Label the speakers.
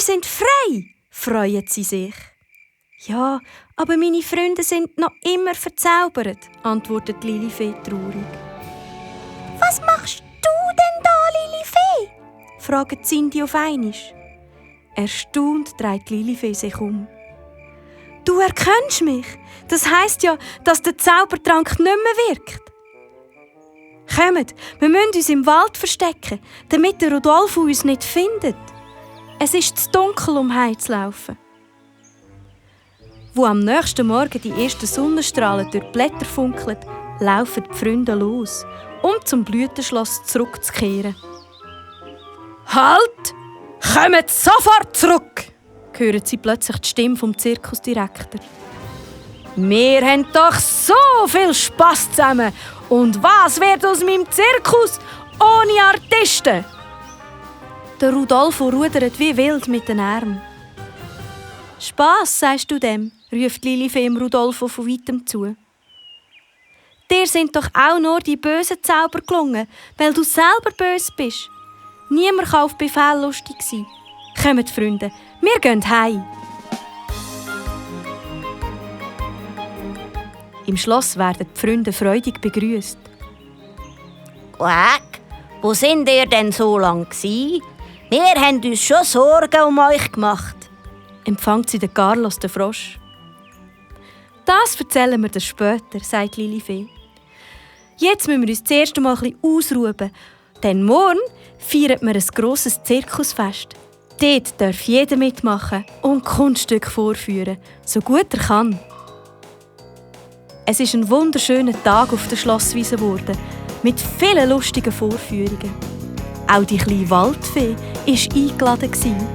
Speaker 1: sind frei, freuen sie sich. Ja, aber meine Freunde sind noch immer verzaubert, antwortet Lilifee traurig. Was machst du denn da, Lilifee? Fragt Cindy auf einmal. Erstaunt dreht Lilifee sich um. Du erkennst mich. Das heisst ja, dass der Zaubertrank nicht mehr wirkt. Kommt, wir müssen uns im Wald verstecken, damit der Rodolfo uns nicht findet. Es ist zu dunkel, um heimzulaufen. Wo am nächsten Morgen die ersten Sonnenstrahlen durch die Blätter funkeln, laufen die Freunde los, um zum Blütenschloss zurückzukehren. Halt! Kommt sofort zurück! Hören sie plötzlich die Stimme vom Zirkusdirektor. Wir haben doch so viel Spass zusammen. Und was wird aus meinem Zirkus ohne Artisten? Der Rodolfo rudert wie wild mit den Armen. Spass, sagst du dem, ruft Lilifee dem Rodolfo von weitem zu. Dir sind doch auch nur die bösen Zauber gelungen, weil du selber böse bist. Niemand kann auf Befehl lustig sein. Kommt, Freunde, wir gehen heim. Im Schloss werden die Freunde freudig begrüßt.
Speaker 2: Quack, wo sind ihr denn so lang gsi? Wir haben uns schon Sorgen um euch gemacht.
Speaker 1: Empfängt sie den Carlos, den Frosch. Das erzählen wir dir später, sagt Lilifee. Jetzt müssen wir uns zuerst einmal ein bisschen ausruhen, denn morgen feiern wir ein grosses Zirkusfest. Dort darf jeder mitmachen und Kunststücke vorführen, so gut er kann. Es ist ein wunderschöner Tag auf der Schlosswiese geworden, mit vielen lustigen Vorführungen. Auch die kleine Waldfee war eingeladen.